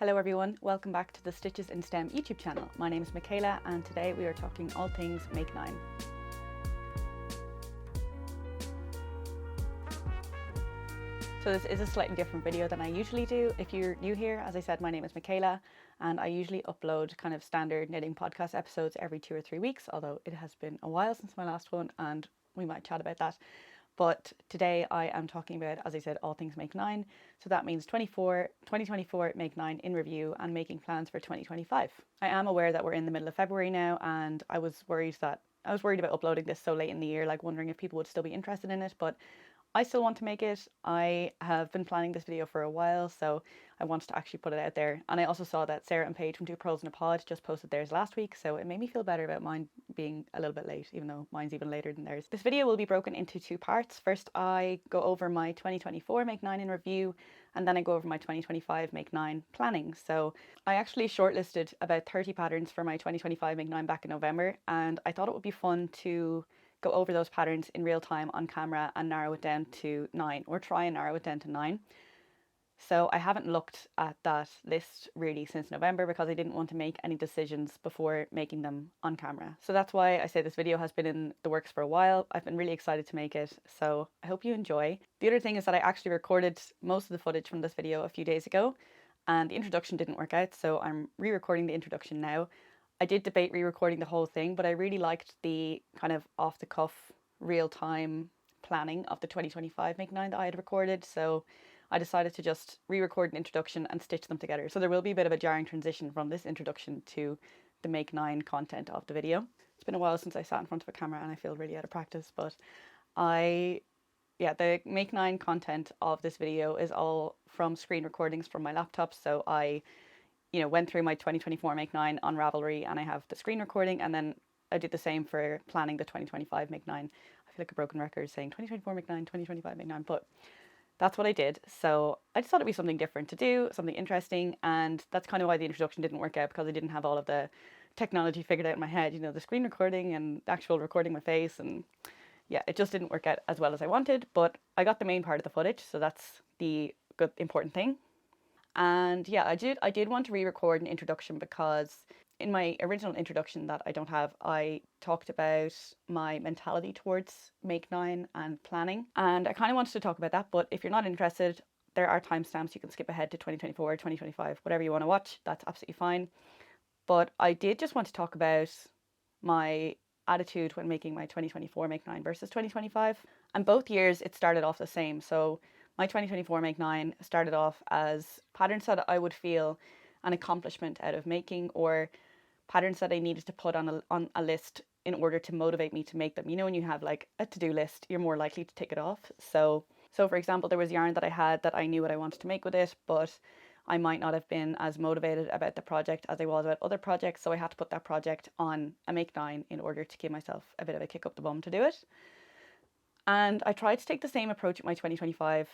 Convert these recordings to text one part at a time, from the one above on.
Hello everyone, welcome back to the Stitches in STEM YouTube channel. My name is Michaela and today we are talking all things Make 9. So this is a slightly different video than I usually do. If you're new here, as I said, my name is Michaela and I usually upload kind of standard knitting podcast episodes every 2 or 3 weeks, although it has been a while since my last one and we might chat about that. But today I am talking about, as I said, all things Make 9. So that means 2024 Make 9 in review and making plans for 2025. I am aware that we're in the middle of February now and I was worried about uploading this so late in the year, like wondering if people would still be interested in it, but I still want to make it. I have been planning this video for a while, so I wanted to actually put it out there. And I also saw that Sarah and Paige from Two Pearls in a Pod just posted theirs last week, so it made me feel better about mine being a little bit late, even though mine's even later than theirs. This video will be broken into 2 parts. First, I go over my 2024 Make 9 in review, and then I go over my 2025 Make 9 planning. So I actually shortlisted about 30 patterns for my 2025 Make 9 back in November, and I thought it would be fun to go over those patterns in real time on camera and narrow it down to 9, or try and narrow it down to 9. So I haven't looked at that list really since November because I didn't want to make any decisions before making them on camera. So that's why I say this video has been in the works for a while. I've been really excited to make it, so I hope you enjoy. The other thing is that I actually recorded most of the footage from this video a few days ago and the introduction didn't work out, so I'm re-recording the introduction now. I did debate re-recording the whole thing, but I really liked the kind of off-the-cuff, real-time planning of the 2025 Make 9 that I had recorded, so I decided to just re-record an introduction and stitch them together. So there will be a bit of a jarring transition from this introduction to the Make 9 content of the video. It's been a while since I sat in front of a camera and I feel really out of practice, but the Make 9 content of this video is all from screen recordings from my laptop, so I went through my 2024 Make 9 on Ravelry and I have the screen recording, and then I did the same for planning the 2025 Make 9. I feel like a broken record saying 2024 Make 9, 2025 Make 9, but that's what I did. So I just thought it'd be something different to do, something interesting, and that's kind of why the introduction didn't work out, because I didn't have all of the technology figured out in my head, the screen recording and the actual recording my face, and yeah, it just didn't work out as well as I wanted, but I got the main part of the footage, so that's the good important thing. And yeah, I did want to re-record an introduction because in my original introduction that I don't have, I talked about my mentality towards Make 9 and planning. And I kind of wanted to talk about that, but if you're not interested, there are timestamps. You can skip ahead to 2024, 2025, whatever you want to watch. That's absolutely fine. But I did just want to talk about my attitude when making my 2024 Make 9 versus 2025. And both years it started off the same. So my 2024 Make 9 started off as patterns that I would feel an accomplishment out of making, or patterns that I needed to put on a list in order to motivate me to make them. When you have like a to-do list, you're more likely to tick it off. So for example, there was yarn that I had that I knew what I wanted to make with it, but I might not have been as motivated about the project as I was about other projects, so I had to put that project on a Make 9 in order to give myself a bit of a kick up the bum to do it. And I tried to take the same approach at my 2025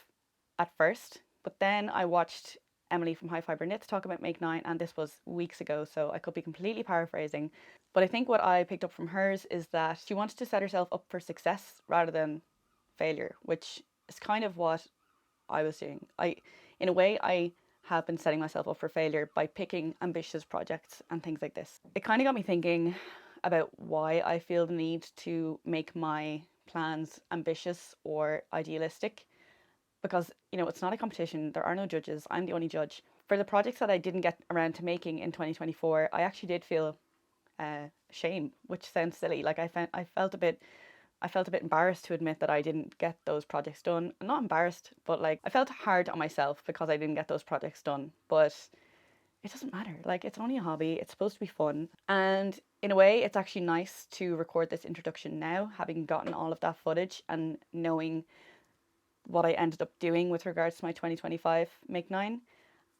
at first, but then I watched Emily from High Fibre Knits talk about Make 9, and this was weeks ago, so I could be completely paraphrasing. But I think what I picked up from hers is that she wanted to set herself up for success rather than failure, which is kind of what I was doing. In a way, I have been setting myself up for failure by picking ambitious projects and things like this. It kind of got me thinking about why I feel the need to make my plans ambitious or idealistic, because it's not a competition, there are no judges, I'm the only judge. For the projects that I didn't get around to making in 2024, I actually did feel shame, which sounds silly. Like I felt a bit embarrassed to admit that I didn't get those projects done. I'm not embarrassed, but like I felt hard on myself because I didn't get those projects done. But it doesn't matter, like it's only a hobby, it's supposed to be fun. And in a way, it's actually nice to record this introduction now, having gotten all of that footage and knowing what I ended up doing with regards to my 2025 Make 9.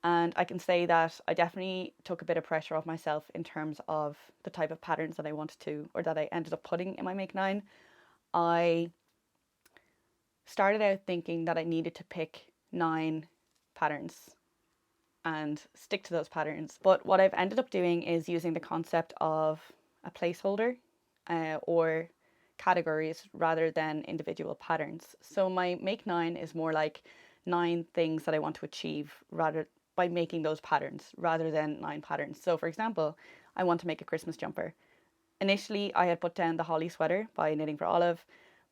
And I can say that I definitely took a bit of pressure off myself in terms of the type of patterns that I wanted to, or that I ended up putting in my Make 9. I started out thinking that I needed to pick 9 patterns and stick to those patterns. But what I've ended up doing is using the concept of a placeholder or categories rather than individual patterns. So my Make 9 is more like 9 things that I want to achieve rather by making those patterns rather than 9 patterns. So for example, I want to make a Christmas jumper. Initially, I had put down the holly sweater by Knitting for Olive,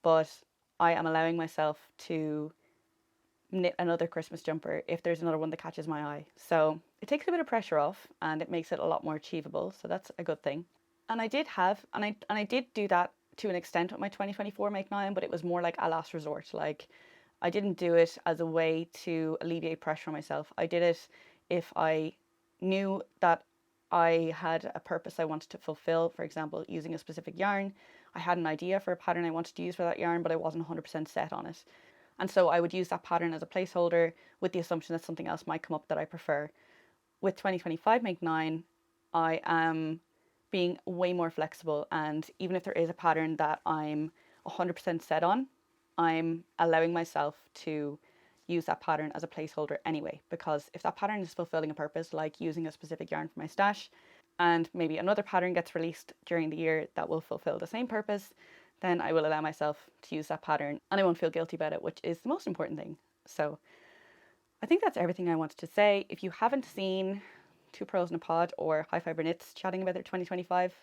but I am allowing myself to knit another Christmas jumper if there's another one that catches my eye. So it takes a bit of pressure off and it makes it a lot more achievable. So that's a good thing. And I did do that to an extent with my 2024 Make 9, but it was more like a last resort. Like, I didn't do it as a way to alleviate pressure on myself. I did it if I knew that I had a purpose I wanted to fulfill, for example, using a specific yarn. I had an idea for a pattern I wanted to use for that yarn, but I wasn't 100% set on it. And so I would use that pattern as a placeholder with the assumption that something else might come up that I prefer. With 2025 Make 9, I am being way more flexible, and even if there is a pattern that I'm 100% set on, I'm allowing myself to use that pattern as a placeholder anyway, because if that pattern is fulfilling a purpose, like using a specific yarn for my stash, and maybe another pattern gets released during the year that will fulfill the same purpose, then I will allow myself to use that pattern and I won't feel guilty about it, which is the most important thing. So I think that's everything I wanted to say. If you haven't seen Two Pros in a Pod or High Fiber Knits chatting about their 2025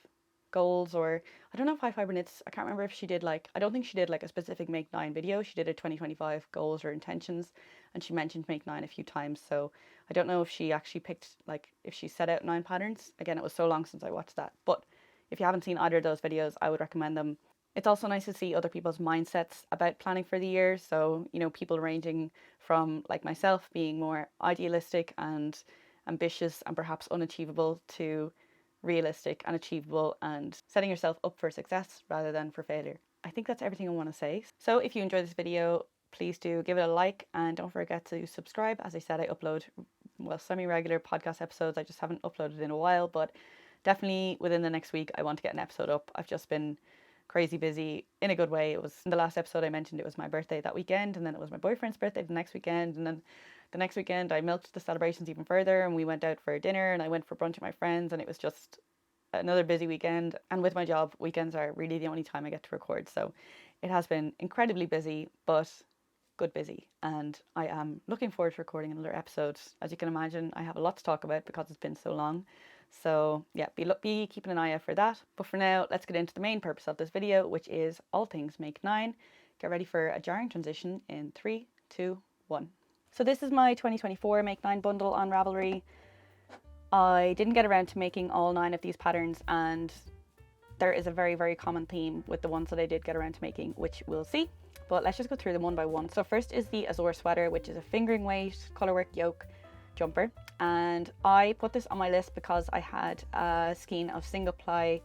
goals, or I don't know if High Fiber Knits, I can't remember if she did I don't think she did a specific Make 9 video. She did a 2025 goals or intentions, and she mentioned Make 9 a few times. So I don't know if she actually picked, if she set out 9 patterns. Again, it was so long since I watched that. But if you haven't seen either of those videos, I would recommend them. It's also nice to see other people's mindsets about planning for the year. So, people ranging from, like myself, being more idealistic and ambitious and perhaps unachievable to realistic and achievable and setting yourself up for success rather than for failure. I think that's everything I want to say. So if you enjoyed this video, please do give it a like and don't forget to subscribe. As I said, I upload, semi-regular podcast episodes. I just haven't uploaded in a while, but definitely within the next week, I want to get an episode up. I've just been crazy busy in a good way. It was in the last episode I mentioned it was my birthday that weekend, and then it was my boyfriend's birthday the next weekend, and then the next weekend I milked the celebrations even further and we went out for dinner and I went for brunch with my friends, and it was just another busy weekend. And with my job, weekends are really the only time I get to record, so it has been incredibly busy, but good busy, and I am looking forward to recording another episode. As you can imagine, I have a lot to talk about because it's been so long. So yeah, be keeping an eye out for that. But for now, let's get into the main purpose of this video, which is all things Make 9. Get ready for a jarring transition in 3, 2, 1. So this is my 2024 Make 9 bundle on Ravelry. I didn't get around to making all 9 of these patterns, and there is a very, very common theme with the ones that I did get around to making, which we'll see. But let's just go through them one by one. So first is the Azure sweater, which is a fingering weight colorwork yoke jumper, and I put this on my list because I had a skein of single ply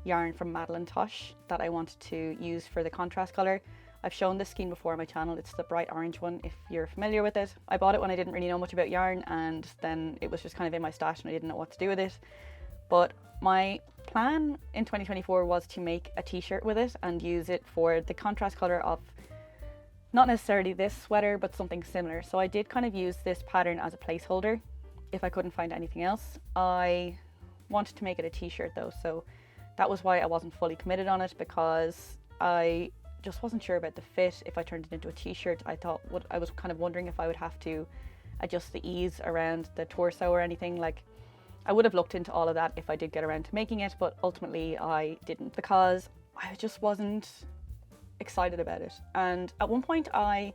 yarn from Madeline Tosh that I wanted to use for the contrast color. I've shown this skein before on my channel. It's the bright orange one if you're familiar with it. I bought it when I didn't really know much about yarn, and then it was just kind of in my stash and I didn't know what to do with it. But my plan in 2024 was to make a t-shirt with it and use it for the contrast color of not necessarily this sweater, but something similar. So I did kind of use this pattern as a placeholder if I couldn't find anything else. I wanted to make it a t-shirt though, so that was why I wasn't fully committed on it, because I just wasn't sure about the fit. If I turned it into a t-shirt, I was kind of wondering if I would have to adjust the ease around the torso or anything. I would have looked into all of that if I did get around to making it, but ultimately I didn't because I just wasn't excited about it. And at one point I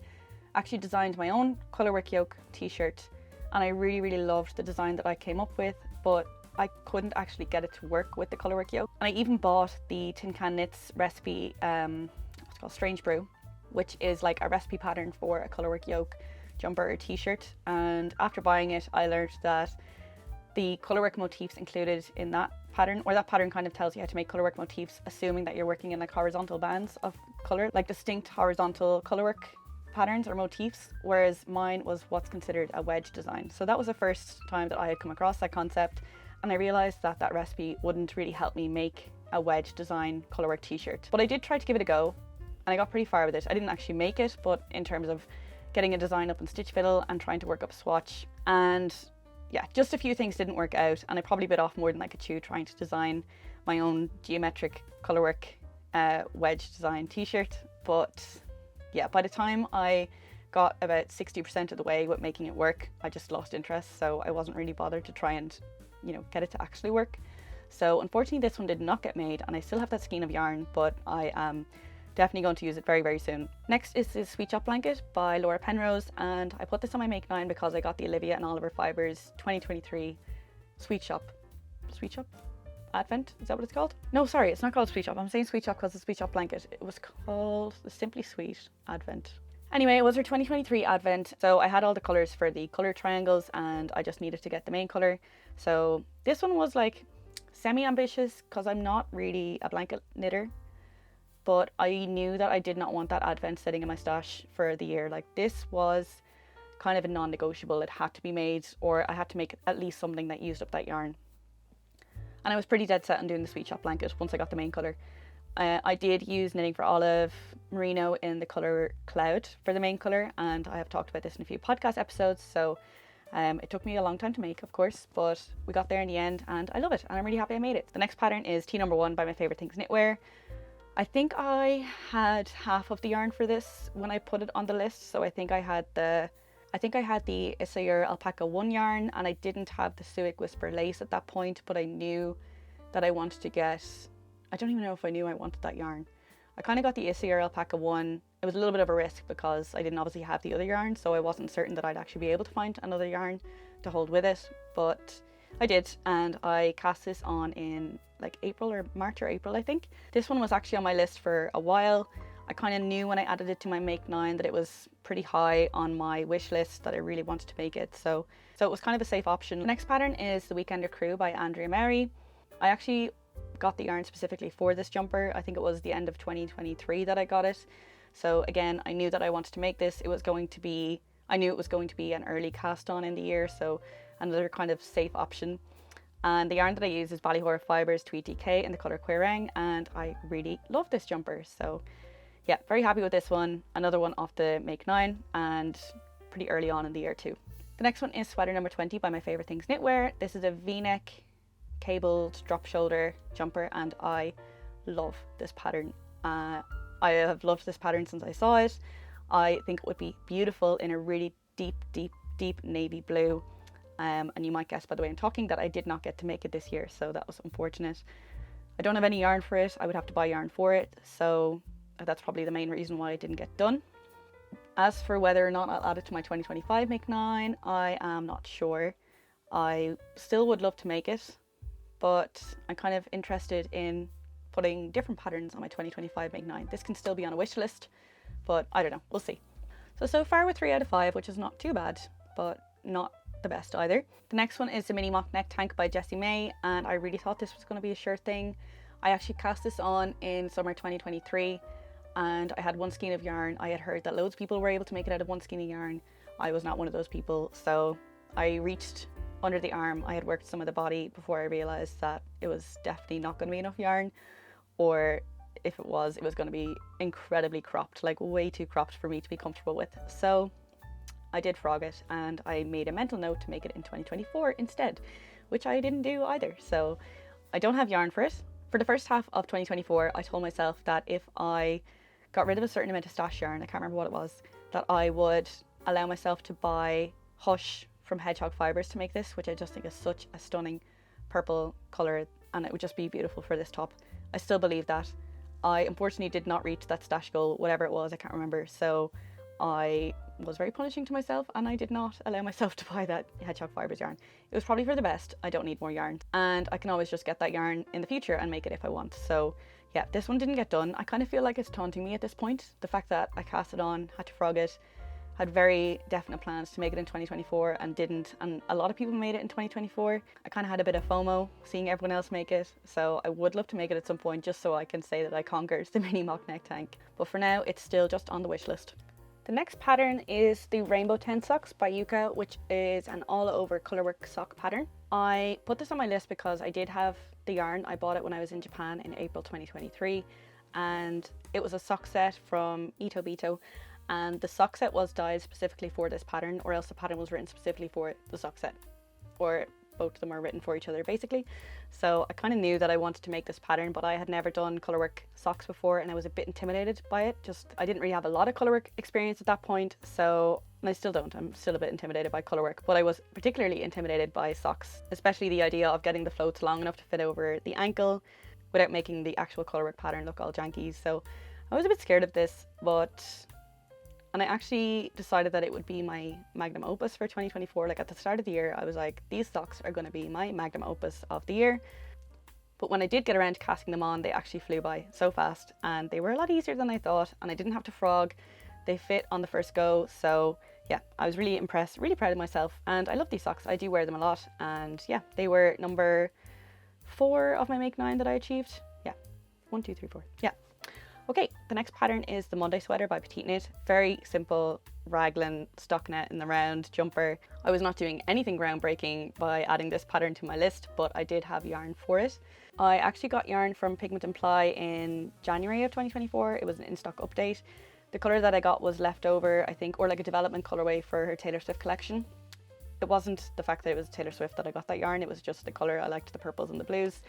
actually designed my own colorwork yoke t-shirt, and I really, really loved the design that I came up with, but I couldn't actually get it to work with the colorwork yoke. And I even bought the Tin Can Knits recipe, what's called Strange Brew, which is like a recipe pattern for a colorwork yoke jumper or t-shirt. And after buying it, I learned that the colorwork motifs included in that pattern, or that pattern kind of tells you how to make colorwork motifs, assuming that you're working in like horizontal bands of color, like distinct horizontal colorwork patterns or motifs, whereas mine was what's considered a wedge design. So that was the first time that I had come across that concept, and I realized that that recipe wouldn't really help me make a wedge design colorwork t-shirt. But I did try to give it a go, and I got pretty far with it. I didn't actually make it, but in terms of getting a design up in stitch fiddle and trying to work up a swatch, and yeah, just a few things didn't work out, and I probably bit off more than I could chew trying to design my own geometric colorwork wedge design t-shirt. But yeah, by the time I got about 60% of the way with making it work. I just lost interest, so I wasn't really bothered to try and, you know, get it to actually work. So unfortunately this one did not get made, and I still have that skein of yarn, but I am definitely going to use it very, very soon. Next is this Sweet Shop blanket by Laura Penrose, and I put this on my Make 9 because I got the Olivia and Oliver Fibers 2023 Sweet Shop Advent, is that what it's called? No, sorry, it's not called Sweet Shop. I'm saying Sweet Shop because it's a Sweet Shop blanket. It was called the Simply Sweet Advent. Anyway, it was her 2023 Advent, so I had all the colours for the colour triangles and I just needed to get the main colour. So this one was like semi-ambitious because I'm not really a blanket knitter, but I knew that I did not want that Advent sitting in my stash for the year. Like, this was kind of a non-negotiable. It had to be made, or I had to make at least something that used up that yarn. And I was pretty dead set on doing the Sweet Shop blanket once I got the main colour. I did use Knitting for Olive Merino in the colour Cloud for the main colour, and I have talked about this in a few podcast episodes, so it took me a long time to make, of course, but we got there in the end and I love it and I'm really happy I made it. The next pattern is Tea Number 1 by My Favourite Things Knitwear. I think I had half of the yarn for this when I put it on the list, so I think I had the Isayur Alpaca 1 yarn, and I didn't have the Suic Whisper lace at that point, but I knew that I wanted to get, I don't even know if I knew I wanted that yarn. I kind of got the Isayur Alpaca 1. It was a little bit of a risk because I didn't obviously have the other yarn, so I wasn't certain that I'd actually be able to find another yarn to hold with it, but I did, and I cast this on in like March or April, I think. This one was actually on my list for a while. I kind of knew when I added it to my Make 9 that it was pretty high on my wish list, that I really wanted to make it, so it was kind of a safe option. The next pattern is The Weekender Crew by Andrea Mary. I actually got the yarn specifically for this jumper. I think it was the end of 2023 that I got it. So again, I knew that I wanted to make this. I knew it was going to be an early cast on in the year, so another kind of safe option. And the yarn that I use is Ballyhora Fibers Tweety K in the colour Queerang, and I really love this jumper. So yeah, very happy with this one. Another one off the Make 9 and pretty early on in the year too. The next one is Sweater Number 20 by My Favourite Things Knitwear. This is a V-neck cabled drop shoulder jumper, and I love this pattern. I have loved this pattern since I saw it. I think it would be beautiful in a really deep navy blue. And you might guess by the way I'm talking that I did not get to make it this year, so that was unfortunate. I don't have any yarn for it. I would have to buy yarn for it, so that's probably the main reason why it didn't get done. As for whether or not I'll add it to my 2025 Make 9, I am not sure. I still would love to make it, but I'm kind of interested in putting different patterns on my 2025 Make 9. This can still be on a wish list, but I don't know, we'll see. So far we're 3 out of 5, which is not too bad, but not the best either. The next one is the Mini Mock Neck Tank by Jessie May, and I really thought this was going to be a sure thing. I actually cast this on in summer 2023, and I had one skein of yarn. I had heard that loads of people were able to make it out of one skein of yarn. I was not one of those people, so I reached under the arm. I had worked some of the body before I realized that it was definitely not going to be enough yarn, or if it was going to be incredibly cropped, like way too cropped for me to be comfortable with. So I did frog it, and I made a mental note to make it in 2024 instead, which I didn't do either. So I don't have yarn for it. For the first half of 2024, I told myself that if I got rid of a certain amount of stash yarn, I can't remember what it was, that I would allow myself to buy Hush from Hedgehog Fibers to make this, which I just think is such a stunning purple colour, and it would just be beautiful for this top. I still believe that. I unfortunately did not reach that stash goal, whatever it was, I can't remember, so I was very punishing to myself, and I did not allow myself to buy that Hedgehog Fibers yarn. It was probably for the best. I don't need more yarn, and I can always just get that yarn in the future and make it if I want. So yeah, this one didn't get done. I kind of feel like it's taunting me at this point. The fact that I cast it on, had to frog it, had very definite plans to make it in 2024 and didn't, and a lot of people made it in 2024. I kind of had a bit of FOMO seeing everyone else make it, so I would love to make it at some point just so I can say that I conquered the Mini Mock Neck Tank. But for now, it's still just on the wish list. The next pattern is the Rainbow 10 Socks by Yuka, which is an all-over colourwork sock pattern. I put this on my list because I did have the yarn. I bought it when I was in Japan in April 2023, and it was a sock set from Ito Bito, and the sock set was dyed specifically for this pattern, or else the pattern was written specifically for the sock set. Or both of them are written for each other basically. So I kind of knew that I wanted to make this pattern, but I had never done colourwork socks before and I was a bit intimidated by it. I didn't really have a lot of colourwork experience at that point, so, and I still don't, I'm still a bit intimidated by colourwork, but I was particularly intimidated by socks, especially the idea of getting the floats long enough to fit over the ankle without making the actual colourwork pattern look all janky. So I was a bit scared of this, and I actually decided that it would be my magnum opus for 2024. Like at the start of the year, I was like, these socks are going to be my magnum opus of the year. But when I did get around to casting them on, they actually flew by so fast and they were a lot easier than I thought, and I didn't have to frog. They fit on the first go. So yeah, I was really impressed, really proud of myself, and I love these socks. I do wear them a lot, and yeah, they were number 4 of my make 9 that I achieved. Yeah, 1, 2, 3, 4. Yeah. Okay, the next pattern is the Monday sweater by Petite Knit. Very simple raglan stockinette in the round jumper. I was not doing anything groundbreaking by adding this pattern to my list, but I did have yarn for it. I actually got yarn from Pigment and Ply in January of 2024. It was an in-stock update. The colour that I got was leftover, I think, or like a development colourway for her Taylor Swift collection. It wasn't the fact that it was Taylor Swift that I got that yarn, it was just the colour. I liked the purples and the blues.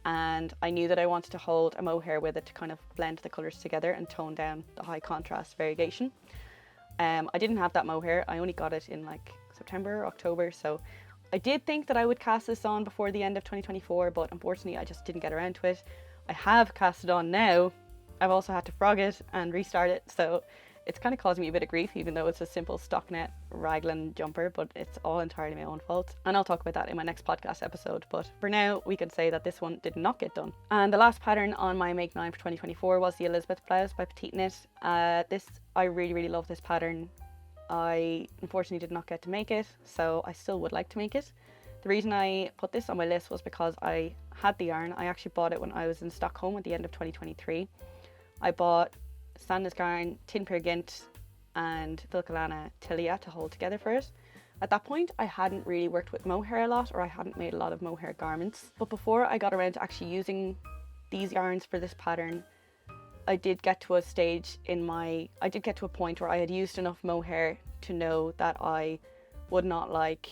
And I knew that I wanted to hold a mohair with it to kind of blend the colours together and tone down the high contrast variegation. I didn't have that mohair. I only got it in like September, October, so I did think that I would cast this on before the end of 2024, but unfortunately I just didn't get around to it. I have cast it on now. I've also had to frog it and restart it, so it's kind of causing me a bit of grief, even though it's a simple stockinette raglan jumper, but it's all entirely my own fault. And I'll talk about that in my next podcast episode. But for now, we can say that this one did not get done. And the last pattern on my make 9 for 2024 was the Elizabeth blouse by Petite Knit. I really, really love this pattern. I unfortunately did not get to make it, so I still would like to make it. The reason I put this on my list was because I had the yarn. I actually bought it when I was in Stockholm at the end of 2023. I bought Sandnes Garn, Tin Peer Gint and Vilkalana Tilia to hold together for it. At that point I hadn't really worked with mohair a lot, or I hadn't made a lot of mohair garments. But before I got around to actually using these yarns for this pattern, I did get to a point where I had used enough mohair to know that I would not like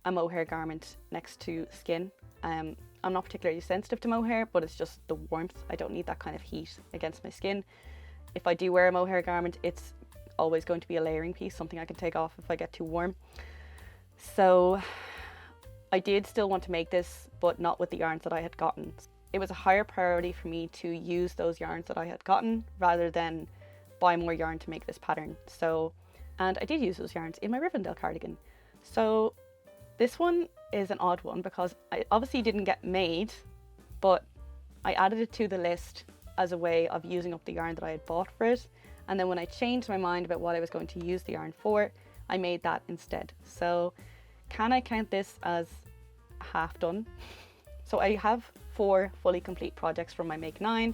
a mohair garment next to skin. I'm not particularly sensitive to mohair, but it's just the warmth. I don't need that kind of heat against my skin. If I do wear a mohair garment, it's always going to be a layering piece, something I can take off if I get too warm. So I did still want to make this, but not with the yarns that I had gotten. It was a higher priority for me to use those yarns that I had gotten rather than buy more yarn to make this pattern. And I did use those yarns in my Rivendell cardigan. So this one is an odd one because I obviously didn't get made, but I added it to the list as a way of using up the yarn that I had bought for it. And then when I changed my mind about what I was going to use the yarn for, I made that instead. So can I count this as half done? So I have 4 fully complete projects from my make 9.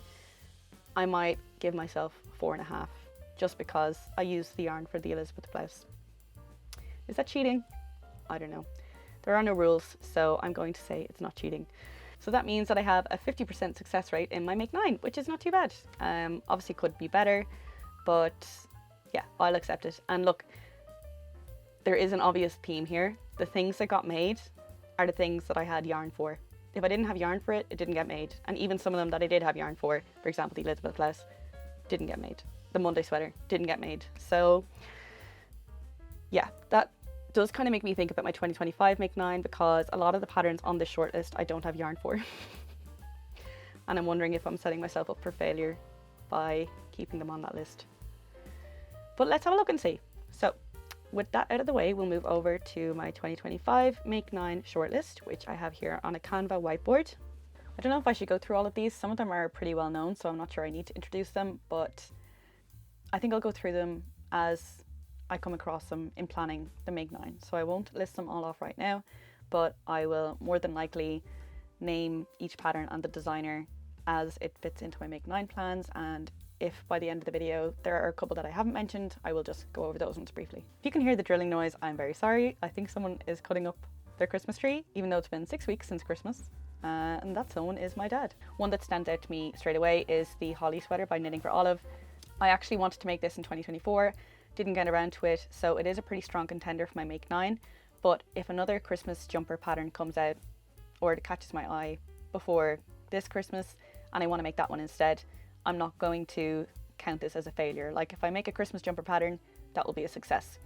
I might give myself 4.5 just because I used the yarn for the Elizabeth blouse. Is that cheating? I don't know. There are no rules, so I'm going to say it's not cheating. So that means that I have a 50% success rate in my make 9, which is not too bad. Obviously could be better, but yeah, I'll accept it. And look, there is an obvious theme here. The things that got made are the things that I had yarn for. If I didn't have yarn for it, it didn't get made. And even some of them that I did have yarn for example, the Elizabeth blouse, didn't get made. The Monday sweater didn't get made. So yeah, that does kind of make me think about my 2025 make 9, because a lot of the patterns on this shortlist I don't have yarn for. And I'm wondering if I'm setting myself up for failure by keeping them on that list. But let's have a look and see. So with that out of the way, we'll move over to my 2025 make 9 shortlist, which I have here on a Canva whiteboard. I don't know if I should go through all of these. Some of them are pretty well known, so I'm not sure I need to introduce them, but I think I'll go through them as I come across them in planning the make 9. So I won't list them all off right now, but I will more than likely name each pattern and the designer as it fits into my make 9 plans. And if by the end of the video there are a couple that I haven't mentioned, I will just go over those ones briefly. If you can hear the drilling noise, I'm very sorry. I think someone is cutting up their Christmas tree, even though it's been 6 weeks since Christmas. And that someone is my dad. One that stands out to me straight away is the Holly sweater by Knitting for Olive. I actually wanted to make this in 2024, didn't get around to it, so it is a pretty strong contender for my make 9, But if another Christmas jumper pattern comes out or it catches my eye before this Christmas and I want to make that one instead, I'm not going to count this as a failure. Like if I make a Christmas jumper pattern, that will be a success.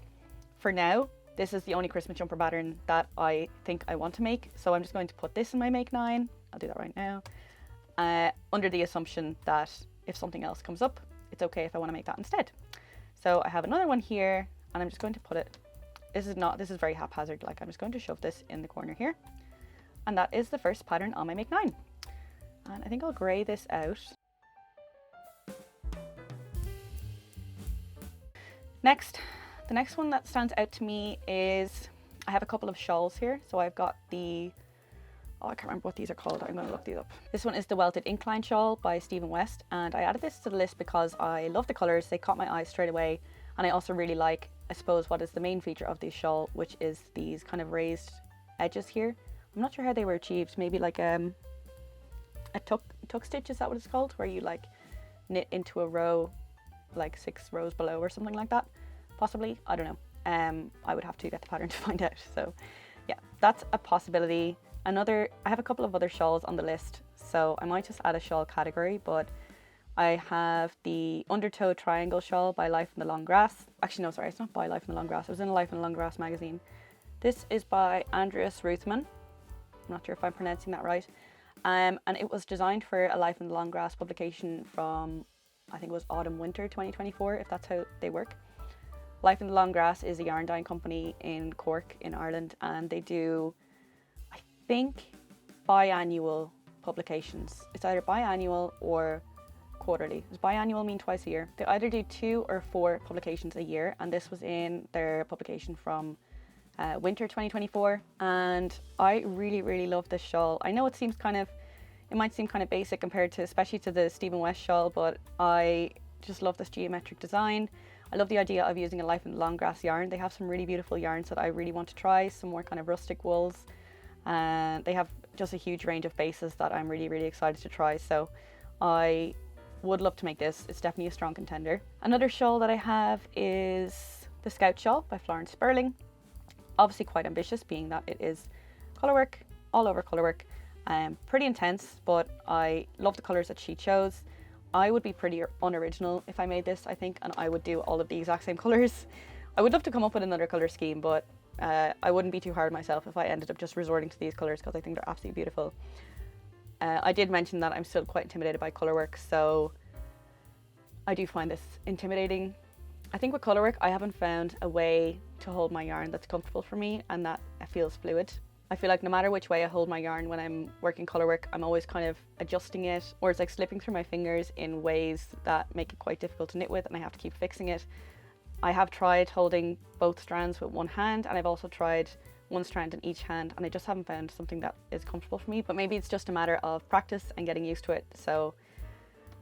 For now, this is the only Christmas jumper pattern that I think I want to make. So I'm just going to put this in my make 9. I'll do that right now. Under the assumption that if something else comes up, it's okay if I want to make that instead. So I have another one here and I'm just going to put it, this is very haphazard, like I'm just going to shove this in the corner here. And that is the first pattern on my make 9. And I think I'll grey this out. Next, the next one that stands out to me is, I have a couple of shawls here. So I've got the, I can't remember what these are called. I'm going to look these up. This one is the Welted Incline Shawl by Stephen West. And I added this to the list because I love the colours. They caught my eye straight away. And I also really like, I suppose, what is the main feature of this shawl, which is these kind of raised edges here. I'm not sure how they were achieved. Maybe like a tuck stitch, is that what it's called? Where you like knit into a row, like 6 rows below or something like that. Possibly, I don't know. I would have to get the pattern to find out. So yeah, that's a possibility. I have a couple of other shawls on the list, so I might just add a shawl category, but I have the Undertow Triangle Shawl by Life in the Long Grass. Actually, no, sorry, it's not by Life in the Long Grass. It was in Life in the Long Grass magazine. This is by Andreas Ruthman. I'm not sure if I'm pronouncing that right. And it was designed for a Life in the Long Grass publication from, I think it was autumn winter 2024, if that's how they work. Life in the Long Grass is a yarn dyeing company in Cork in Ireland, and they do, I think, biannual publications. It's either biannual or quarterly. Does biannual mean twice a year? They either do 2 or 4 publications a year, and this was in their publication from winter 2024, and I really love this shawl. I know it might seem kind of basic compared to, especially to the Stephen West shawl, but I just love this geometric design. I love the idea of using a Life in the Long Grass yarn. They have some really beautiful yarns that I really want to try, some more kind of rustic wools, and they have just a huge range of bases that I'm really excited to try. So I would love to make this. It's definitely a strong contender. Another shawl that I have is the Scout Shawl by Florence Sperling. Obviously quite ambitious, being that it is colourwork, all over colourwork. Pretty intense, but I love the colours that she chose. I would be pretty unoriginal if I made this, I think, and I would do all of the exact same colours. I would love to come up with another colour scheme, but I wouldn't be too hard on myself if I ended up just resorting to these colours because I think they're absolutely beautiful. I did mention that I'm still quite intimidated by colourwork, so I do find this intimidating. I think with colourwork, I haven't found a way to hold my yarn that's comfortable for me and that feels fluid. I feel like no matter which way I hold my yarn when I'm working colourwork, I'm always kind of adjusting it, or it's like slipping through my fingers in ways that make it quite difficult to knit with, and I have to keep fixing it. I have tried holding both strands with one hand, and I've also tried one strand in each hand, and I just haven't found something that is comfortable for me, but maybe it's just a matter of practice and getting used to it. So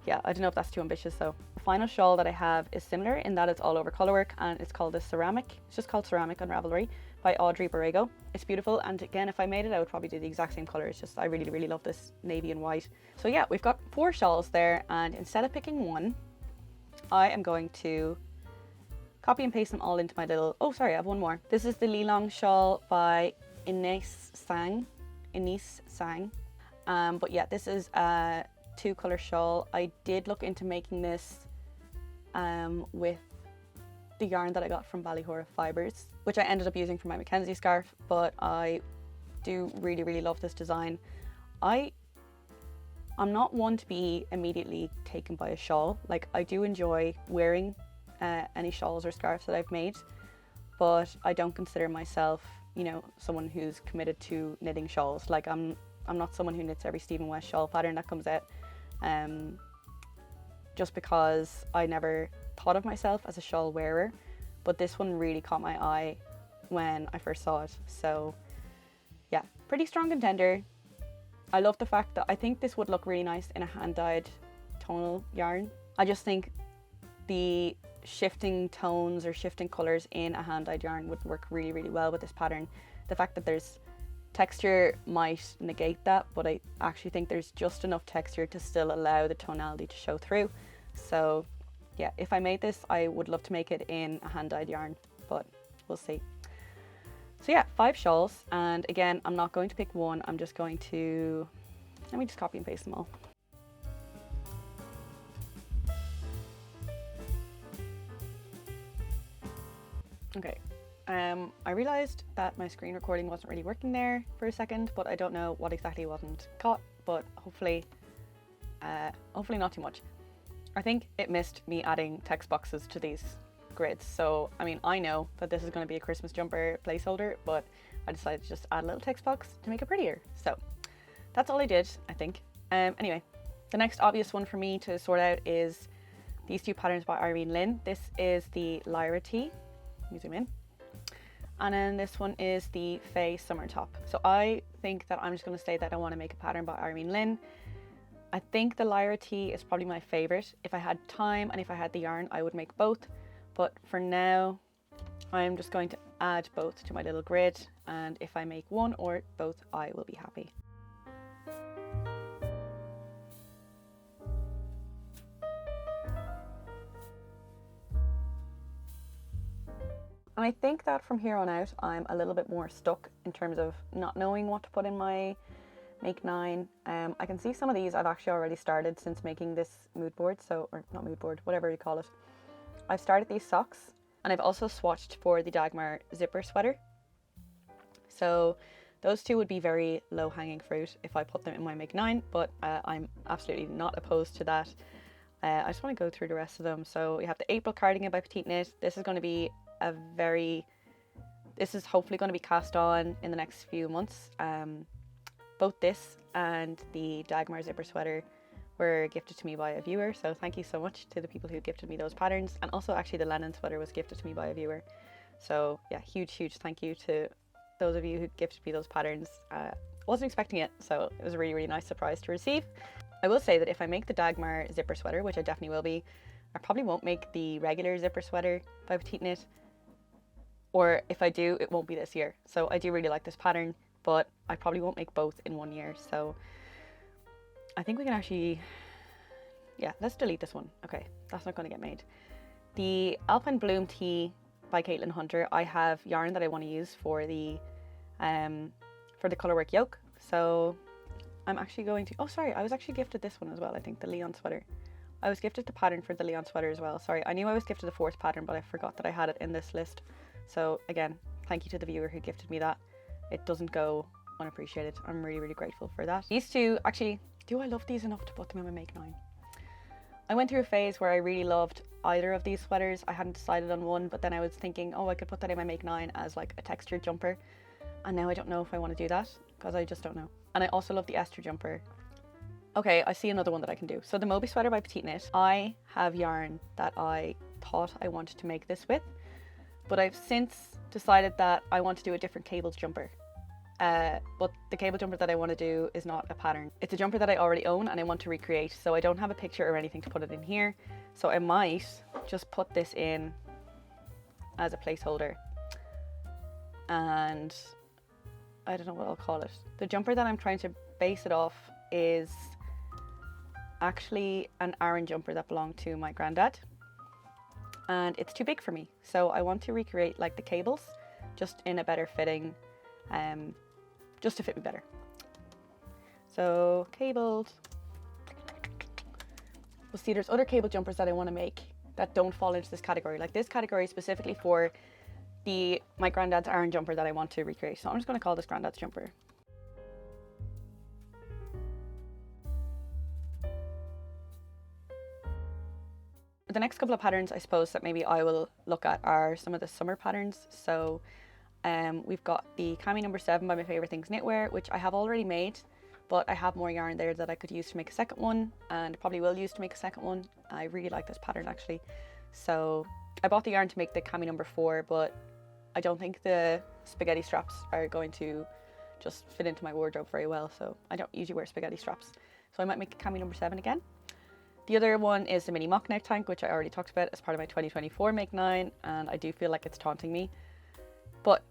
yeah, I don't know if that's too ambitious though. The final shawl that I have is similar in that it's all over colourwork, and it's called the Ceramic. It's just called Ceramic on Ravelry by Audrey Borrego. It's beautiful, and again, if I made it, I would probably do the exact same colour. It's just, I really love this navy and white. So yeah, we've got 4 shawls there, and instead of picking one, I am going to copy and paste them all into my little, oh sorry, I have one more. This is the Lilong shawl by Ines Sang. But yeah, this is a 2-colour shawl. I did look into making this with the yarn that I got from Ballyhora Fibres, which I ended up using for my Mackenzie scarf, but I do really love this design. I'm not one to be immediately taken by a shawl. Like, I do enjoy wearing any shawls or scarves that I've made, but I don't consider myself, you know, someone who's committed to knitting shawls. Like, I'm not someone who knits every Stephen West shawl pattern that comes out, just because I never thought of myself as a shawl wearer, but this one really caught my eye when I first saw it. So yeah, pretty strong contender. I love the fact that I think this would look really nice in a hand-dyed tonal yarn. I just think the shifting tones or shifting colours in a hand-dyed yarn would work really well with this pattern. The fact that there's texture might negate that, but I actually think there's just enough texture to still allow the tonality to show through. So yeah, if I made this, I would love to make it in a hand-dyed yarn, but we'll see. So yeah, 5 shawls, and again, I'm not going to pick one, I'm just going to, let me just copy and paste them all. Okay, I realized that my screen recording wasn't really working there for a second, but I don't know what exactly wasn't caught, but hopefully not too much. I think it missed me adding text boxes to these grids. So, I mean, I know that this is going to be a Christmas jumper placeholder, but I decided to just add a little text box to make it prettier. So that's all I did, I think. Anyway, the next obvious one for me to sort out is these 2 patterns by Irene Lynn. This is the Lyra Tee. Let me zoom in. And then this one is the Faye Summer Top. So I think that I'm just going to say that I want to make a pattern by Irene Lynn. I think the Lyra Tee is probably my favorite. If I had time and if I had the yarn, I would make both. But for now, I'm just going to add both to my little grid. And if I make one or both, I will be happy. And I think that from here on out, I'm a little bit more stuck in terms of not knowing what to put in my Make 9. I can see some of these I've actually already started since making this mood board, or not mood board, whatever you call it. I've started these socks, and I've also swatched for the Dagmar zipper sweater. So those 2 would be very low hanging fruit if I put them in my Make 9, but I'm absolutely not opposed to that. I just want to go through the rest of them. So we have the April cardigan by Petite Knit. This is going to be this is hopefully going to be cast on in the next few months. Both this and the Dagmar zipper sweater were gifted to me by a viewer, so thank you so much to the people who gifted me those patterns. And also actually the Lennon sweater was gifted to me by a viewer, so yeah, huge thank you to those of you who gifted me those patterns. Wasn't expecting it, so it was a really nice surprise to receive. I will say that if I make the Dagmar zipper sweater, which I definitely will be, I probably won't make the regular zipper sweater by Petite Knit, or if I do, it won't be this year. So I do really like this pattern, but I probably won't make both in one year. So I think we can actually, yeah, let's delete this one. Okay, that's not going to get made. The Alpine Bloom Tee by Caitlin Hunter, I have yarn that I want to use for the colorwork yoke. So I'm actually going to, oh sorry, I was actually gifted this one as well, I think, the Leon sweater. I was gifted the pattern for the Leon sweater as well. Sorry, I knew I was gifted the 4th pattern, but I forgot that I had it in this list. So again, thank you to the viewer who gifted me that. It doesn't go unappreciated. I'm really grateful for that. These 2, actually, do I love these enough to put them in my Make 9? I went through a phase where I really loved either of these sweaters. I hadn't decided on one, but then I was thinking, oh, I could put that in my Make 9 as like a textured jumper. And now I don't know if I want to do that, because I just don't know. And I also love the Esther jumper. Okay, I see another one that I can do. So the Moby sweater by Petite Knit, I have yarn that I thought I wanted to make this with, but I've since decided that I want to do a different cables jumper. But the cable jumper that I want to do is not a pattern. It's a jumper that I already own and I want to recreate, so I don't have a picture or anything to put it in here. So I might just put this in as a placeholder. And I don't know what I'll call it. The jumper that I'm trying to base it off is actually an Aran jumper that belonged to my granddad. And it's too big for me. So I want to recreate like the cables, just in a better fitting, just to fit me better. So cabled. We'll see, there's other cable jumpers that I want to make that don't fall into this category. Like this category specifically for my granddad's Aran jumper that I want to recreate. So I'm just going to call this granddad's jumper. The next couple of patterns I suppose that maybe I will look at are some of the summer patterns. So we've got the Cami number 7 by My Favorite Things Knitwear, which I have already made, but I have more yarn there that I could use to make a second one, and probably will use to make a second one. I really like this pattern actually. So I bought the yarn to make the Cami number 4, but I don't think the spaghetti straps are going to just fit into my wardrobe very well, so I don't usually wear spaghetti straps. So I might make a Cami number 7 again. The other one is the mini mock neck tank, which I already talked about as part of my 2024 Make 9, and I do feel like it's taunting me. But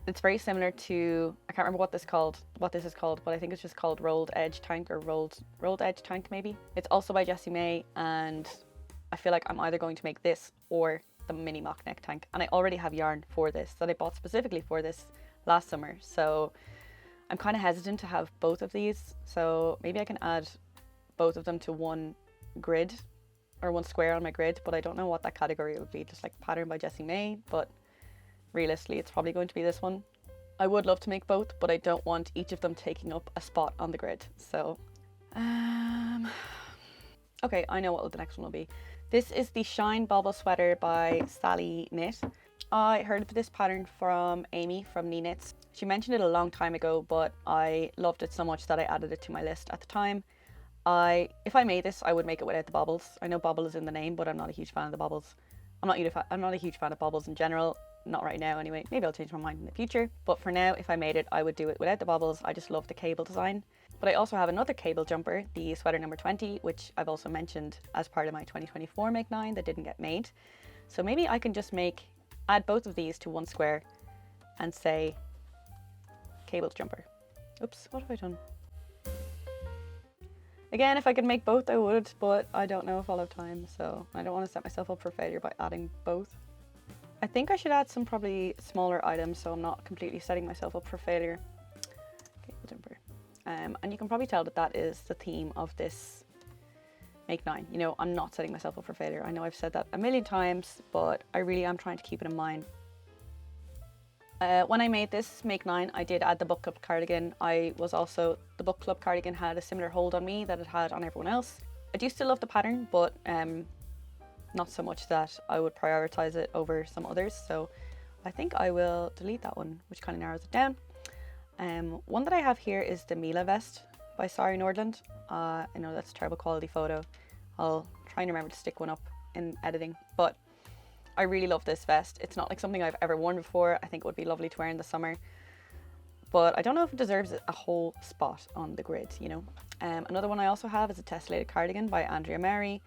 it's very similar to, I can't remember what this is called, but I think it's just called Rolled Edge Tank, or Rolled Edge Tank maybe. It's also by Jessie May, and I feel like I'm either going to make this or the mini mock neck tank, and I already have yarn for this that I bought specifically for this last summer. So I'm kind of hesitant to have both of these. So maybe I can add both of them to one grid or one square on my grid, but I don't know what that category would be. Just like pattern by Jessie May, but realistically it's probably going to be this one. I would love to make both, but I don't want each of them taking up a spot on the grid. So okay, I know what the next one will be. This is the Shine Bobble Sweater by Sally Knit. I heard of this pattern from Amy from Knee Knits. She mentioned it a long time ago, but I loved it so much that I added it to my list at the time. If I made this, I would make it without the bobbles. I know bobble is in the name, but I'm not a huge fan of the bobbles. I'm not a huge fan of bobbles in general. Not right now anyway. Maybe I'll change my mind in the future. But for now, if I made it, I would do it without the bobbles. I just love the cable design. But I also have another cable jumper, the sweater number 20, which I've also mentioned as part of my 2024 Make 9 that didn't get made. So maybe I can just add both of these to one square and say cable jumper. Oops, what have I done? Again, if I could make both, I would, but I don't know if I'll have time, so I don't want to set myself up for failure by adding both. I think I should add some probably smaller items so I'm not completely setting myself up for failure. Cable jumper. And you can probably tell that that is the theme of this Make 9. You know, I'm not setting myself up for failure. I know I've said that a million times, but I really am trying to keep it in mind. When I made this Make 9, I did add the book club cardigan. The book club cardigan had a similar hold on me that it had on everyone else. I do still love the pattern, but not so much that I would prioritize it over some others. So I think I will delete that one, which kind of narrows it down. One that I have here is the Mila vest by Sari Nordland. I know that's a terrible quality photo. I'll try and remember to stick one up in editing, but I really love this vest. It's not like something I've ever worn before. I think it would be lovely to wear in the summer, but I don't know if it deserves a whole spot on the grid, you know. Another one I also have is a tessellated cardigan by Andrea Mary.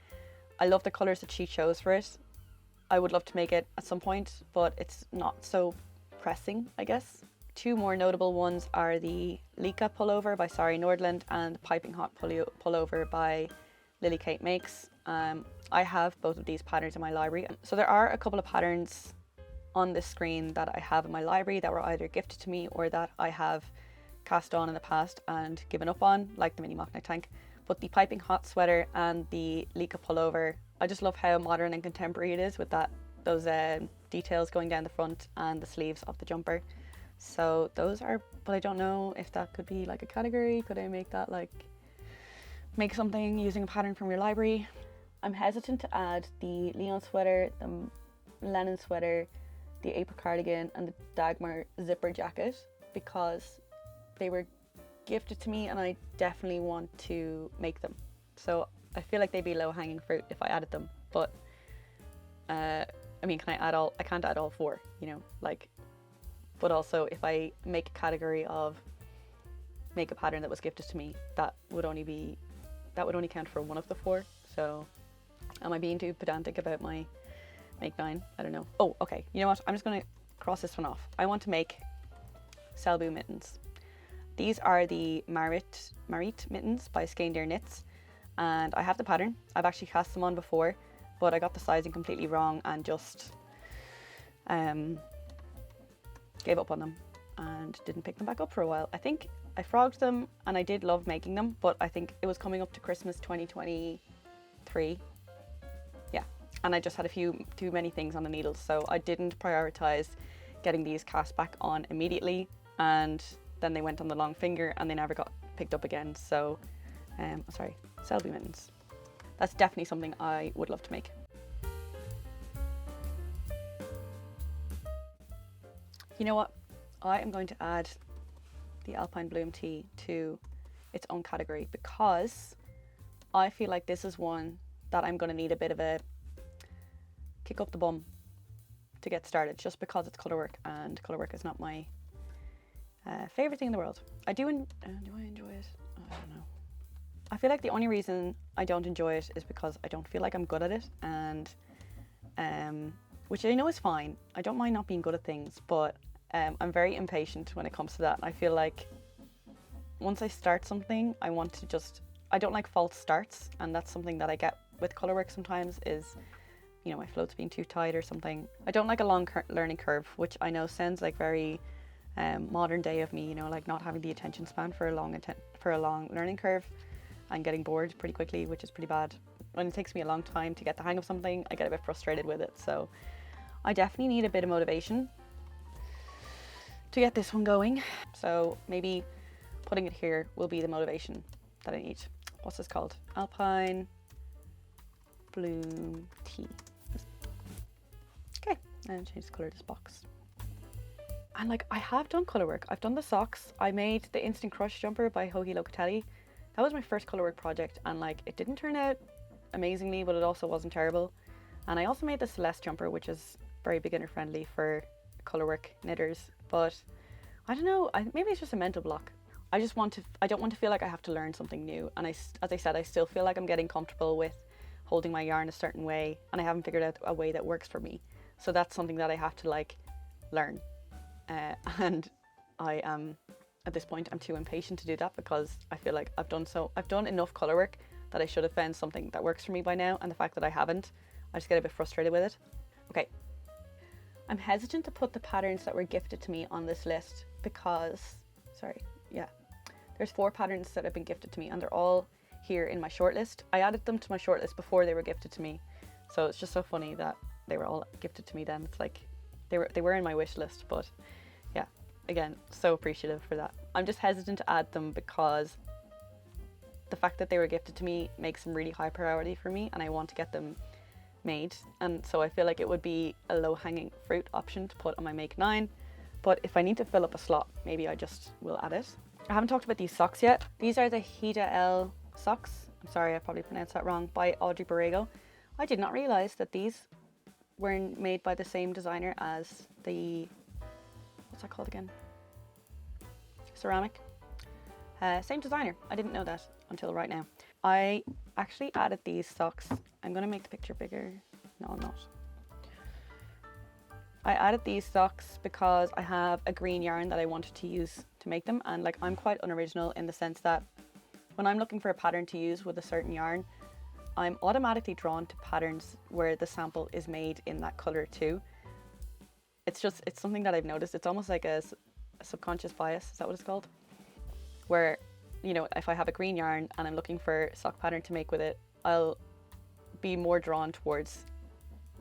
I love the colours that she chose for it. I would love to make it at some point, but it's not so pressing, I guess. Two more notable ones are the Lika pullover by Sari Nordland and Piping Hot pullover by Lily Kate Makes. I have both of these patterns in my library. So there are a couple of patterns on this screen that I have in my library that were either gifted to me or that I have cast on in the past and given up on, like the mini mock neck tank. But the Piping Hot sweater and the Lika pullover, I just love how modern and contemporary it is with those details going down the front and the sleeves of the jumper. So those are, but I don't know if that could be like a category. Could I make that make something using a pattern from your library? I'm hesitant to add the Leon sweater, the Lennon sweater, the April cardigan and the Dagmar zipper jacket because they were gifted to me and I definitely want to make them. So I feel like they'd be low hanging fruit if I added them, but I mean, I can't add all four, you know, but also if I make a category of make a pattern that was gifted to me, that would only count for one of the four. So am I being too pedantic about my Make 9? I don't know. Oh, okay. You know what? I'm just going to cross this one off. I want to make Selbu mittens. These are the Marit mittens by Skein Knits, and I have the pattern. I've actually cast them on before, but I got the sizing completely wrong and just gave up on them and didn't pick them back up for a while. I think I frogged them and I did love making them, but I think it was coming up to Christmas 2023. Yeah, and I just had too many things on the needles, so I didn't prioritize getting these cast back on immediately, and then they went on the long finger and they never got picked up again. So sorry, Selby mittens. That's definitely something I would love to make. You know what? I am going to add the Alpine Bloom tee to its own category because I feel like this is one that I'm going to need a bit of a kick up the bum to get started, just because it's colourwork, and colourwork is not my favourite thing in the world. Do I enjoy it? I don't know. I feel like the only reason I don't enjoy it is because I don't feel like I'm good at it, and which I know is fine. I don't mind not being good at things, but I'm very impatient when it comes to that. And I feel like once I start something, I don't like false starts, and that's something that I get with colourwork sometimes, is you know, my float's being too tight or something. I don't like a long learning curve, which I know sounds like very modern day of me, you know, like not having the attention span for a long learning curve and getting bored pretty quickly, which is pretty bad. When it takes me a long time to get the hang of something, I get a bit frustrated with it. So I definitely need a bit of motivation to get this one going. So maybe putting it here will be the motivation that I need. What's this called? Alpine Bloom Tea. Okay, and change the color of this box. And like, I have done color work. I've done the socks. I made the Instant Crush jumper by Hoagie Locatelli. That was my first color work project, and like, it didn't turn out amazingly, but it also wasn't terrible. And I also made the Celeste jumper, which is very beginner friendly for color work knitters. But I don't know, maybe it's just a mental block. I don't want to feel like I have to learn something new. And as I said, I still feel like I'm getting comfortable with holding my yarn a certain way, and I haven't figured out a way that works for me. So that's something that I have to like learn. And I am, at this point, I'm too impatient to do that, because I feel like I've done enough color work that I should have found something that works for me by now, and the fact that I haven't, I just get a bit frustrated with it. Okay, I'm hesitant to put the patterns that were gifted to me on this list because, there's 4 patterns that have been gifted to me, and they're all here in my shortlist. I added them to my shortlist before they were gifted to me, so it's just so funny that they were all gifted to me then. It's like they were in my wish list, but yeah, again, so appreciative for that. I'm just hesitant to add them because the fact that they were gifted to me makes them really high priority for me, and I want to get them made. And so I feel like it would be a low-hanging fruit option to put on my Make 9. But if I need to fill up a slot, maybe I just will add it. I haven't talked about these socks yet. These are the Hida L socks. I'm sorry, I probably pronounced that wrong, by Audrey Borrego. I did not realize that these were made by the same designer as the, what's that called again? Ceramic. Same designer. I didn't know that until right now. I actually added these socks. I'm gonna make the picture bigger. No, I'm not. I added these socks because I have a green yarn that I wanted to use to make them, and like, I'm quite unoriginal in the sense that when I'm looking for a pattern to use with a certain yarn, I'm automatically drawn to patterns where the sample is made in that color too. It's something that I've noticed. It's almost like a subconscious bias, is that what it's called? Where, you know, if I have a green yarn and I'm looking for a sock pattern to make with it, I'll be more drawn towards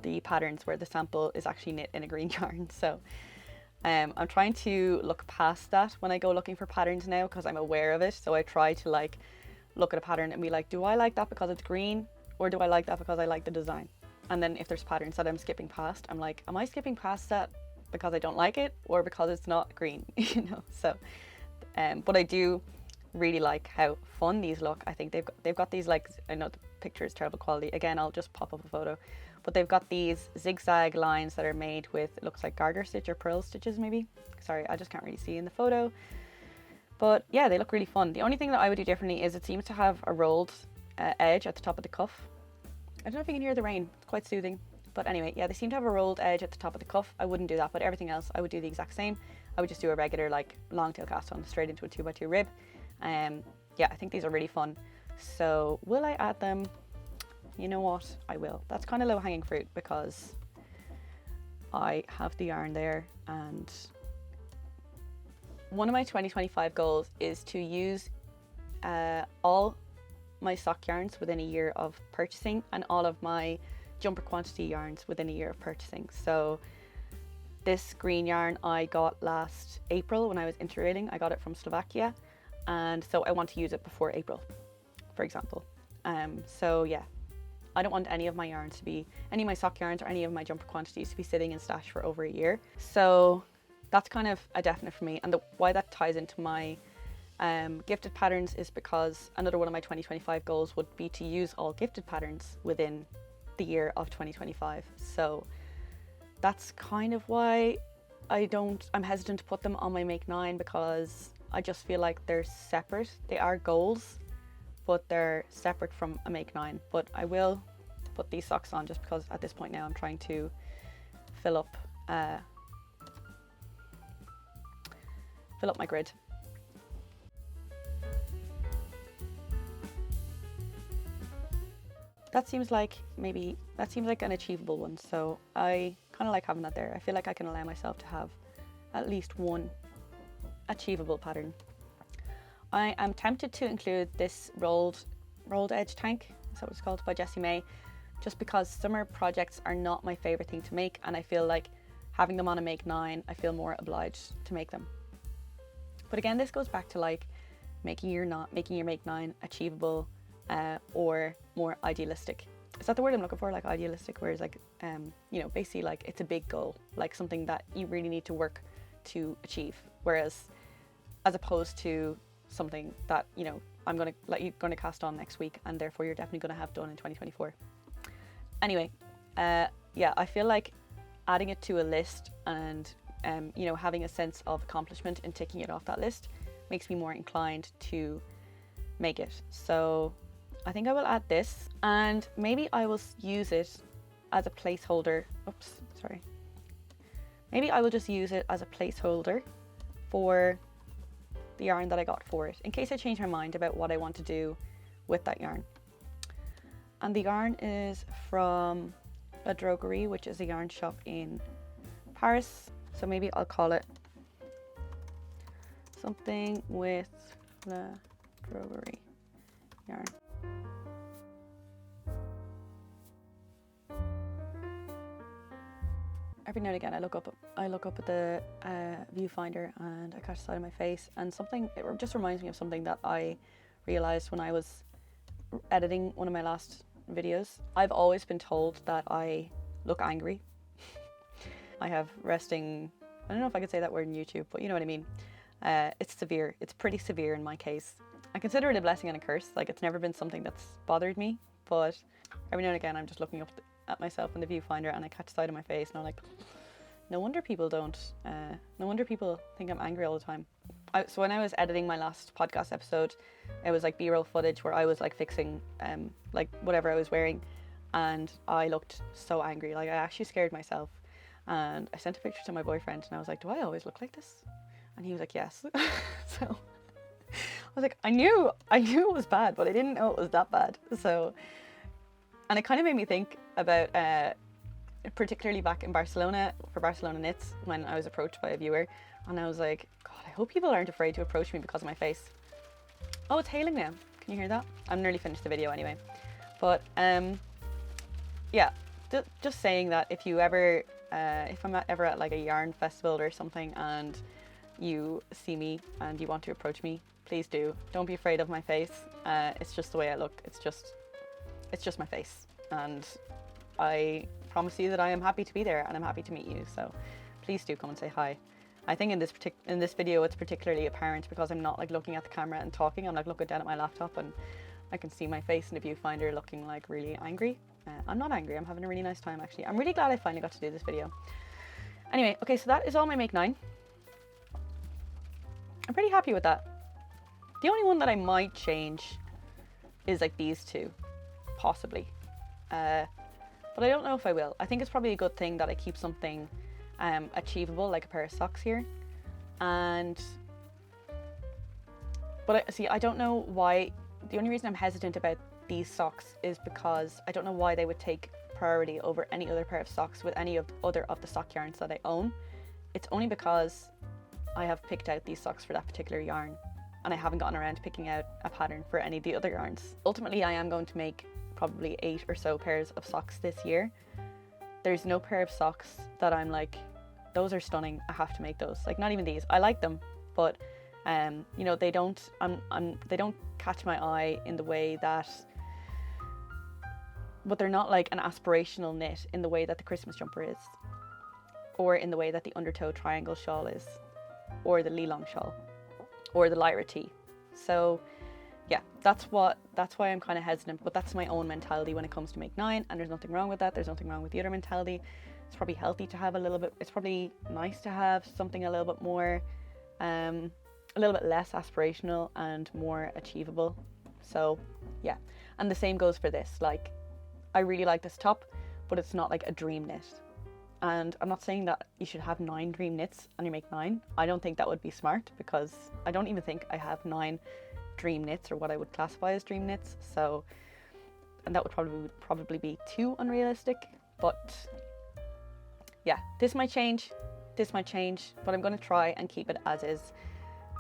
the patterns where the sample is actually knit in a green yarn. So I'm trying to look past that when I go looking for patterns now, because I'm aware of it. So I try to like look at a pattern and be like, do I like that because it's green, or do I like that because I like the design? And then if there's patterns that I'm skipping past, I'm like, am I skipping past that because I don't like it, or because it's not green? You know. So but I do really like how fun these look. I think they've got these, like, I know the picture is terrible quality, again I'll just pop up a photo, but they've got these zigzag lines that are made with, it looks like garter stitch or pearl stitches maybe. Sorry, I just can't really see in the photo, but yeah, they look really fun. The only thing that I would do differently is it seems to have a rolled edge at the top of the cuff. I don't know if you can hear the rain, it's quite soothing. But anyway, yeah, they seem to have a rolled edge at the top of the cuff. I wouldn't do that, but everything else I would do the exact same. I would just do a regular like long tail cast on straight into a 2x2 rib. Yeah, I think these are really fun. So will I add them? You know what, I will. That's kind of low hanging fruit because I have the yarn there, and one of my 2025 goals is to use all my sock yarns within a year of purchasing, and all of my jumper quantity yarns within a year of purchasing. So this green yarn I got last April when I was interrailing. I got it from Slovakia, and so I want to use it before April, for example. So yeah, I don't want any of my yarns to be, any of my sock yarns or any of my jumper quantities to be sitting in stash for over a year. So that's kind of a definite for me. And why that ties into my gifted patterns is because another one of my 2025 goals would be to use all gifted patterns within the year of 2025. So that's kind of why I'm hesitant to put them on my Make 9, because I just feel like they're separate. They are goals, but they're separate from a Make 9. But I will put these socks on just because at this point now I'm trying to fill up my grid. that seems like an achievable one. So I kind of like having that there. I feel like I can allow myself to have at least one achievable pattern. I am tempted to include this rolled edge tank, is that what it's called, by Jessie May, just because summer projects are not my favorite thing to make, and I feel like having them on a Make 9, I feel more obliged to make them. But again, this goes back to like making your Make 9 achievable or more idealistic. Is that the word I'm looking for? Like idealistic, whereas like basically like it's a big goal, like something that you really need to work to achieve. Whereas as opposed to something that I'm gonna cast on next week, and therefore you're definitely gonna have done in 2024. Anyway, I feel like adding it to a list and having a sense of accomplishment in ticking it off that list makes me more inclined to make it. So I think I will add this, and maybe I will use it as a placeholder. Maybe I will just use it as a placeholder for the yarn that I got for it, in case I change my mind about what I want to do with that yarn. And the yarn is from La Droguerie, which is a yarn shop in Paris. So maybe I'll call it something with La Droguerie yarn. Every now and again I look up at the viewfinder and I catch the side of my face, and it just reminds me of something that I realized when I was editing one of my last videos. I've always been told that I look angry. I have resting, I don't know if I could say that word in YouTube, but you know what I mean. It's severe. It's pretty severe in my case. I consider it a blessing and a curse. Like, it's never been something that's bothered me, but every now and again I'm just looking up at myself in the viewfinder and I catch sight of my face and I'm like, no wonder people think I'm angry all the time. So when I was editing my last podcast episode, it was like B-roll footage where I was like fixing like whatever I was wearing, and I looked so angry. Like, I actually scared myself, and I sent a picture to my boyfriend and I was like, do I always look like this? And he was like, yes. So I was like, I knew it was bad, but I didn't know it was that bad. So, and it kind of made me think about particularly back in Barcelona for Barcelona Knits, when I was approached by a viewer and I was like, God, I hope people aren't afraid to approach me because of my face. Oh, it's hailing now. Can you hear that? I'm nearly finished the video anyway. But just saying that if I'm ever at like a yarn festival or something and you see me and you want to approach me, please do. Don't be afraid of my face. It's just the way I look. It's just my face, and I promise you that I am happy to be there and I'm happy to meet you. So please do come and say hi. I think in this video it's particularly apparent because I'm not like looking at the camera and talking. I'm like looking down at my laptop and I can see my face in the viewfinder looking like really angry. I'm not angry. I'm having a really nice time, actually. I'm really glad I finally got to do this video. Anyway, okay, so that is all my Make 9. I'm pretty happy with that. The only one that I might change is like these two, possibly. But I don't know if I will. I think it's probably a good thing that I keep something achievable, like a pair of socks here. But I don't know why. The only reason I'm hesitant about these socks is because I don't know why they would take priority over any other pair of socks with any other of the sock yarns that I own. It's only because I have picked out these socks for that particular yarn and I haven't gotten around to picking out a pattern for any of the other yarns. Ultimately, I am going to make probably 8 or so pairs of socks this year. There's no pair of socks that I'm like, those are stunning, I have to make those. Like, not even these. I like them, but they don't catch my eye in the way that, but they're not like an aspirational knit in the way that the Christmas jumper is, or in the way that the undertow triangle shawl is, or the Lelong shawl, or the Lyra tee. So yeah, that's why I'm kind of hesitant, but that's my own mentality when it comes to Make 9, and there's nothing wrong with that. There's nothing wrong with the other mentality. It's probably healthy to have it's probably nice to have something a little bit more, a little bit less aspirational and more achievable. So yeah, and the same goes for this. Like, I really like this top, but it's not like a dream knit. And I'm not saying that you should have 9 dream knits and you Make 9. I don't think that would be smart, because I don't even think I have 9 dream knits, or what I would classify as dream knits. So and that would probably be too unrealistic. But yeah, this might change, but I'm going to try and keep it as is.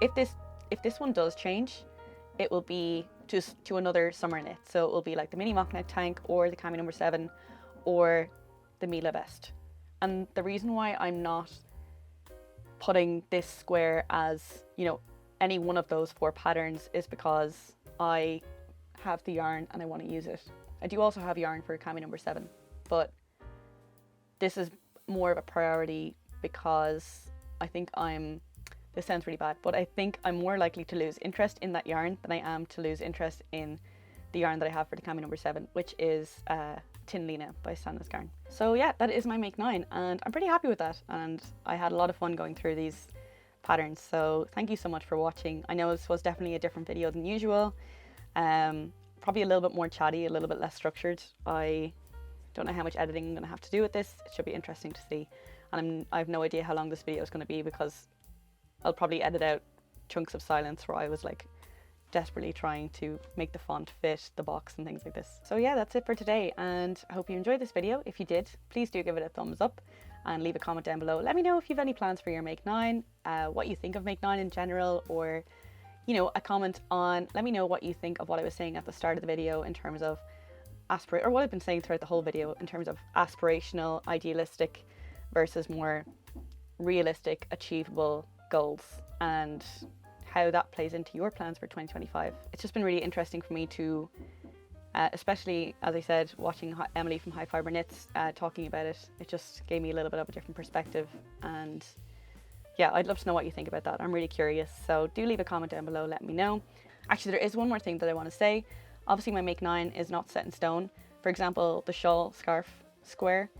If this one does change, it will be just to another summer knit. So it will be like the mini mock knit tank or the cami number 7 or the Mila vest. And the reason why I'm not putting this square as, you know, any one of those 4 patterns is because I have the yarn and I want to use it. I do also have yarn for cami number 7, but this is more of a priority because I think this sounds really bad, but I think I'm more likely to lose interest in that yarn than I am to lose interest in the yarn that I have for the cami number 7, which is Tin Lena by Sanna's Garn. So yeah, that is my make 9 and I'm pretty happy with that, and I had a lot of fun going through these patterns. So thank you so much for watching. I know this was definitely a different video than usual, probably a little bit more chatty, a little bit less structured. I don't know how much editing I'm going to have to do with this. It should be interesting to see, and I have no idea how long this video is going to be because I'll probably edit out chunks of silence where I was like desperately trying to make the font fit the box and things like this. So yeah, that's it for today, and I hope you enjoyed this video. If you did, please do give it a thumbs up and leave a comment down below. Let me know if you have any plans for your make 9, what you think of make 9 in general, or you know, a comment on, let me know what you think of what I was saying at the start of the video in terms of or what I've been saying throughout the whole video in terms of aspirational, idealistic versus more realistic, achievable goals, and how that plays into your plans for 2025. It's just been really interesting for me to, especially as I said, watching Emily from High Fiber Knits talking about it. It just gave me a little bit of a different perspective, and yeah, I'd love to know what you think about that. I'm really curious, so do leave a comment down below, let me know. Actually, there is one more thing that I want to say. Obviously my make 9 is not set in stone. For example, the shawl scarf square.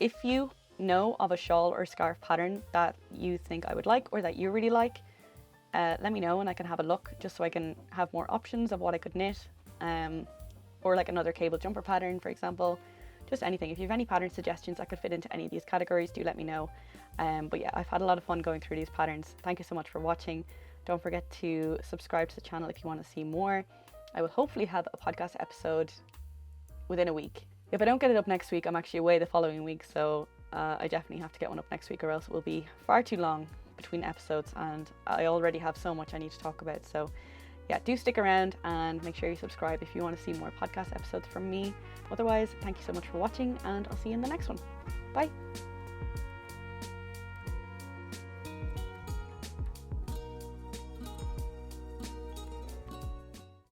If you know of a shawl or scarf pattern that you think I would like or that you really like, let me know and I can have a look, just so I can have more options of what I could knit, or like another cable jumper pattern, for example. Just anything. If you have any pattern suggestions that could fit into any of these categories, do let me know. But yeah, I've had a lot of fun going through these patterns. Thank you so much for watching. Don't forget to subscribe to the channel if you want to see more. I will hopefully have a podcast episode within a week. If I don't get it up next week, I'm actually away the following week, so I definitely have to get one up next week, or else it will be far too long between episodes, and I already have so much I need to talk about. So yeah, do stick around and make sure you subscribe if you want to see more podcast episodes from me. Otherwise, thank you so much for watching, and I'll see you in the next one. Bye.